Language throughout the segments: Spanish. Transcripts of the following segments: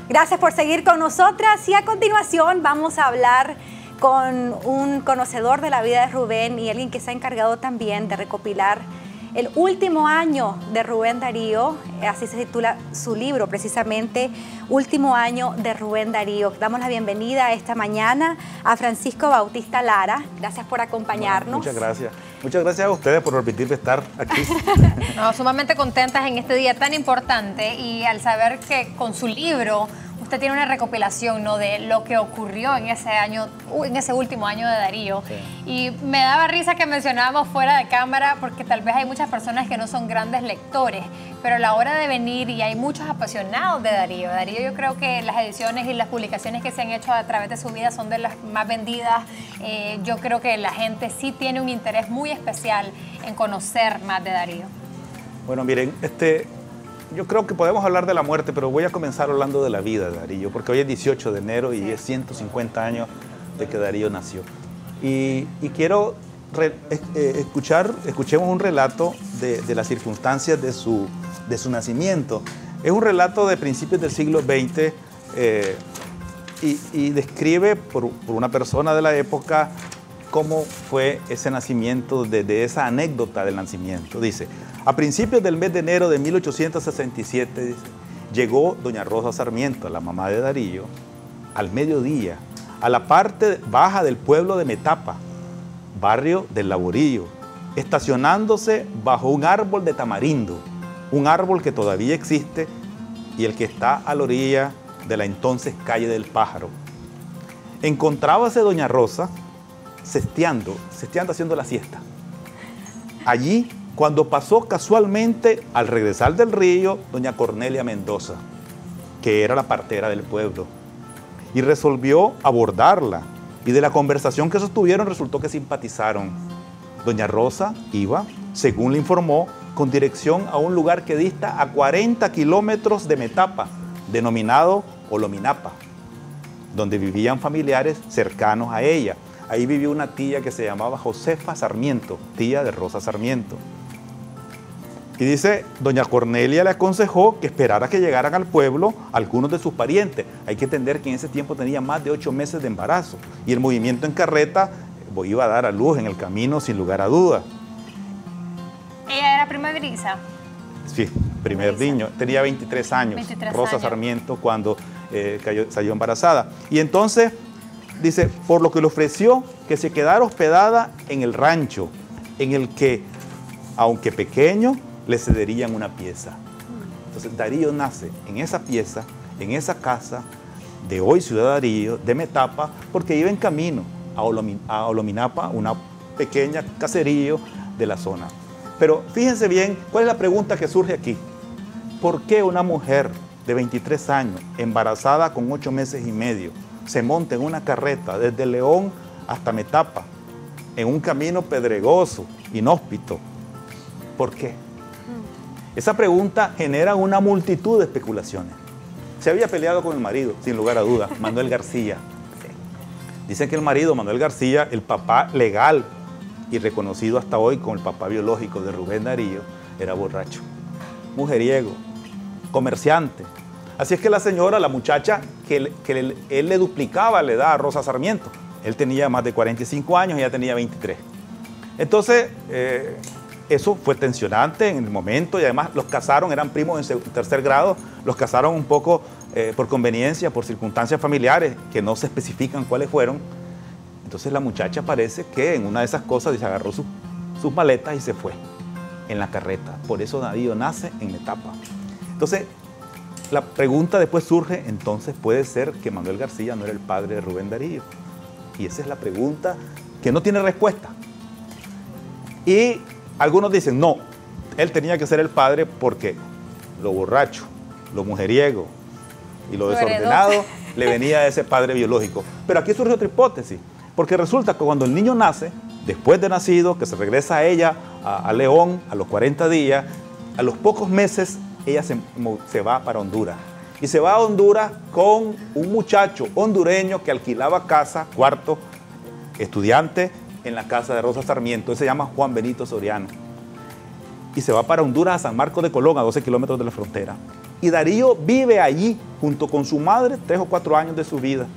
Gracias por seguir con nosotras y a continuación vamos a hablar con un conocedor de la vida de Rubén y alguien que se ha encargado también de recopilar el último año de Rubén Darío, así se titula su libro precisamente, Último año de Rubén Darío. Damos la bienvenida esta mañana a Francisco Bautista Lara. Gracias por acompañarnos. Muchas gracias. Muchas gracias a ustedes por permitirme estar aquí. No, sumamente contentas en este día tan importante y al saber que con su libro usted tiene una recopilación, ¿no?, de lo que ocurrió en ese año, en ese último año de Darío. Sí. Y me daba risa que mencionábamos fuera de cámara porque tal vez hay muchas personas que no son grandes lectores, pero a la hora de venir y hay muchos apasionados de Darío. Darío, yo creo que las ediciones y las publicaciones que se han hecho a través de su vida son de las más vendidas. Yo creo que la gente sí tiene un interés muy especial en conocer más de Darío. Bueno, miren, yo creo que podemos hablar de la muerte, pero voy a comenzar hablando de la vida de Darío, porque hoy es 18 de enero y es 150 años de que Darío nació. Y quiero escuchemos un relato de las circunstancias de su nacimiento. Es un relato de principios del siglo XX y describe por una persona de la época cómo fue ese nacimiento, de esa anécdota del nacimiento. Dice: a principios del mes de enero de 1867, dice, llegó doña Rosa Sarmiento, la mamá de Darío, al mediodía, a la parte baja del pueblo de Metapa, barrio del Laborío, estacionándose bajo un árbol de tamarindo, un árbol que todavía existe y el que está a la orilla de la entonces calle del Pájaro. Encontrábase doña Rosa cesteando haciendo la siesta. Allí, cuando pasó casualmente al regresar del río, doña Cornelia Mendoza, que era la partera del pueblo, y resolvió abordarla. Y de la conversación que sostuvieron resultó que simpatizaron. Doña Rosa iba, según le informó, con dirección a un lugar que dista a 40 kilómetros de Metapa, denominado Olominapa, donde vivían familiares cercanos a ella. Ahí vivió una tía que se llamaba Josefa Sarmiento, tía de Rosa Sarmiento. Y dice, doña Cornelia le aconsejó que esperara que llegaran al pueblo algunos de sus parientes. Hay que entender que en ese tiempo tenía más de 8 meses de embarazo y el movimiento en carreta iba a dar a luz en el camino sin lugar a dudas. ¿Ella era primeriza? Sí, primer niño. Tenía 23 años, 23 Rosa años. Sarmiento, cuando salió embarazada. Y entonces, dice, por lo que le ofreció que se quedara hospedada en el rancho, en el que, aunque pequeño, le cederían una pieza. Entonces Darío nace en esa pieza, en esa casa de hoy Ciudad Darío, de Metapa, porque iba en camino a Olominapa, una pequeña caserío de la zona. Pero fíjense bien, ¿cuál es la pregunta que surge aquí? ¿Por qué una mujer de 23 años, embarazada con 8 meses y medio, se monta en una carreta desde León hasta Metapa, en un camino pedregoso, inhóspito? ¿Por qué? Esa pregunta genera una multitud de especulaciones. Se había peleado con el marido, sin lugar a dudas, Manuel García. Dicen que el marido, Manuel García, el papá legal y reconocido hasta hoy como el papá biológico de Rubén Darío, era borracho, mujeriego, comerciante. Así es que la señora, la muchacha, él le duplicaba la edad a Rosa Sarmiento. Él tenía más de 45 años y ella tenía 23. Entonces, eso fue tensionante en el momento y además los casaron, eran primos en tercer grado, los casaron un poco por conveniencia, por circunstancias familiares que no se especifican cuáles fueron. Entonces la muchacha parece que en una de esas cosas se agarró sus maletas y se fue en la carreta. Por eso Darío nace en Metapa. Entonces, la pregunta después surge, entonces puede ser que Manuel García no era el padre de Rubén Darío. Y esa es la pregunta que no tiene respuesta. Y algunos dicen, no, él tenía que ser el padre porque lo borracho, lo mujeriego y lo desordenado le venía a ese padre biológico. Pero aquí surge otra hipótesis, porque resulta que cuando el niño nace, después de nacido, que se regresa a ella, a León, a los 40 días, a los pocos meses, ella se va para Honduras. Y se va a Honduras con un muchacho hondureño que alquilaba casa, cuarto, estudiante, en la casa de Rosa Sarmiento. Él se llama Juan Benito Soriano. Y se va para Honduras, a San Marcos de Colón, a 12 kilómetros de la frontera. Y Darío vive allí junto con su madre 3 o 4 años de su vida.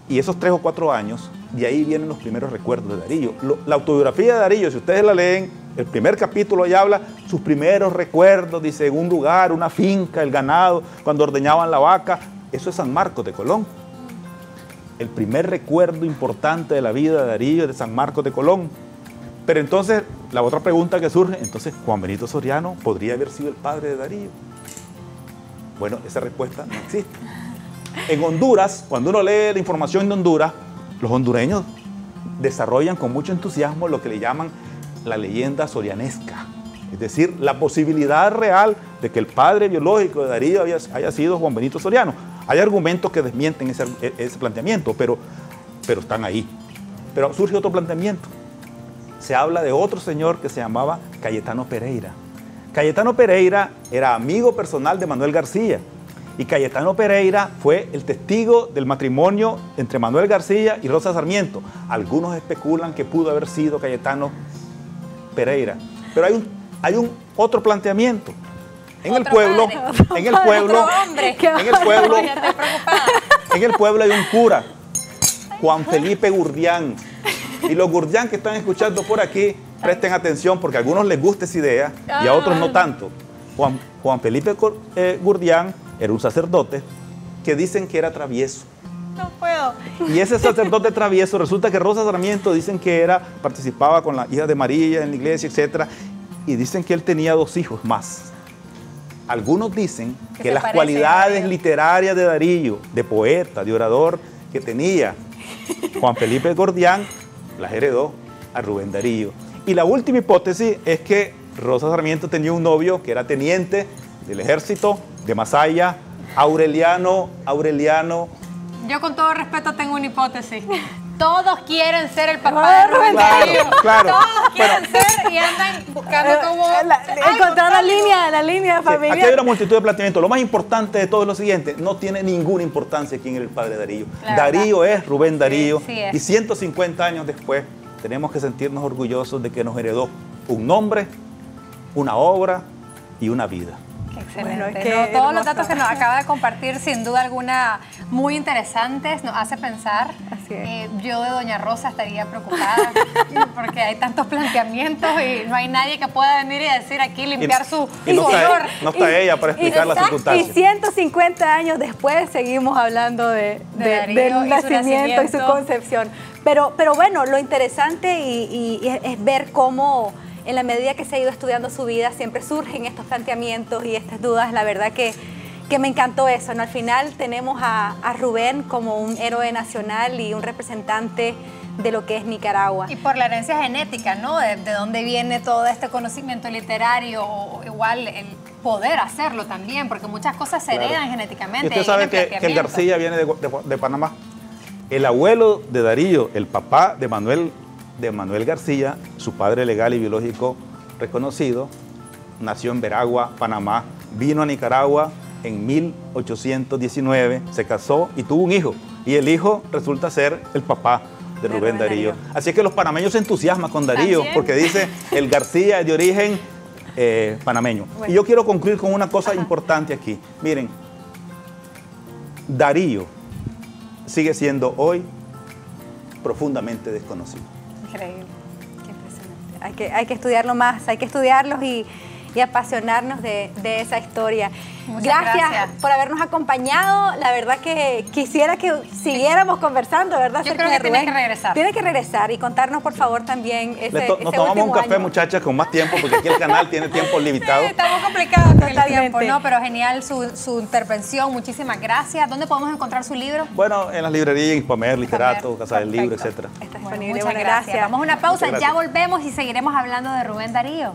Y esos 3 o 4 años, de ahí vienen los primeros recuerdos de Darío. La autobiografía de Darío, si ustedes la leen, el primer capítulo ya habla sus primeros recuerdos, dice, en un lugar, una finca, el ganado, cuando ordeñaban la vaca. Eso es San Marcos de Colón. El primer recuerdo importante de la vida de Darío es de San Marcos de Colón. Pero entonces, la otra pregunta que surge, entonces, ¿Juan Benito Soriano podría haber sido el padre de Darío? Bueno, esa respuesta no existe. En Honduras, cuando uno lee la información de Honduras, los hondureños desarrollan con mucho entusiasmo lo que le llaman la leyenda sorianesca. Es decir, la posibilidad real de que el padre biológico de Darío haya sido Juan Benito Soriano. Hay argumentos que desmienten ese planteamiento, pero están ahí. Pero surge otro planteamiento. Se habla de otro señor que se llamaba Cayetano Pereira. Cayetano Pereira era amigo personal de Manuel García. Y Cayetano Pereira fue el testigo del matrimonio entre Manuel García y Rosa Sarmiento. Algunos especulan que pudo haber sido Cayetano Pereira. Pero hay un otro planteamiento. En el pueblo hay un cura, Juan Felipe Gurdián. Y los Gurdián que están escuchando por aquí, presten atención porque a algunos les gusta esa idea y a otros no tanto. Juan Felipe Gurdián era un sacerdote que dicen que era travieso. No puedo. Y ese sacerdote travieso, resulta que Rosa Sarmiento dicen que participaba con la hija de María en la iglesia, etc. Y dicen que él tenía 2 hijos más. Algunos dicen que las cualidades literarias de Darío, de poeta, de orador que tenía Juan Felipe Gurdián, las heredó a Rubén Darío. Y la última hipótesis es que Rosa Sarmiento tenía un novio que era teniente del ejército de Masaya, Aureliano. Yo con todo respeto tengo una hipótesis. Todos quieren ser el papá de Rubén Darío. Claro. Todos quieren ser y andan buscando como... encontrar la línea familiar. Aquí hay una multitud de planteamientos. Lo más importante de todo es lo siguiente. No tiene ninguna importancia quién era el padre de Darío. Darío es Rubén Darío. Sí, es. Y 150 años después tenemos que sentirnos orgullosos de que nos heredó un nombre, una obra y una vida. Excelente. Bueno, todos los datos que nos acaba de compartir, sin duda alguna, muy interesantes, nos hace pensar. Así es. Yo de Doña Rosa estaría preocupada porque hay tantos planteamientos y no hay nadie que pueda venir y decir aquí, limpiar su olor. No está ella para explicar las circunstancias. Y 150 años después seguimos hablando del nacimiento y su concepción. Pero bueno, lo interesante y es ver cómo en la medida que se ha ido estudiando su vida siempre surgen estos planteamientos y estas dudas. La verdad que me encantó eso, ¿no? Al final tenemos a Rubén como un héroe nacional y un representante de lo que es Nicaragua. Y por la herencia genética, ¿no? De dónde viene todo este conocimiento literario, o igual el poder hacerlo también, porque muchas cosas se heredan genéticamente. Y usted sabe que el García viene de Panamá. El abuelo de Darío, el papá de Manuel García, su padre legal y biológico reconocido, nació en Veragua, Panamá, vino a Nicaragua en 1819, se casó y tuvo un hijo. Y el hijo resulta ser el papá de Rubén Darío. Así que los panameños se entusiasman con Darío, ¿también? porque dice el García es de origen panameño. Bueno. Y yo quiero concluir con una cosa importante aquí. Miren, Darío sigue siendo hoy profundamente desconocido. Increíble, qué impresionante. Hay que estudiarlo más, hay que estudiarlos y apasionarnos de esa historia. Muchas gracias por habernos acompañado. La verdad que quisiera que siguiéramos conversando, ¿verdad? Yo creo que tiene que regresar. Tiene que regresar y contarnos, por favor, también nos tomamos un café, muchachas, con más tiempo, porque aquí el canal tiene tiempo limitado. Sí, estamos complicados con el tiempo, ¿no? Pero genial su intervención. Muchísimas gracias. ¿Dónde podemos encontrar su libro? Bueno, en las librerías, Hispamer, Literato, Casa del Libro, etc. Está disponible. Muchas gracias. Vamos a una pausa, ya volvemos y seguiremos hablando de Rubén Darío.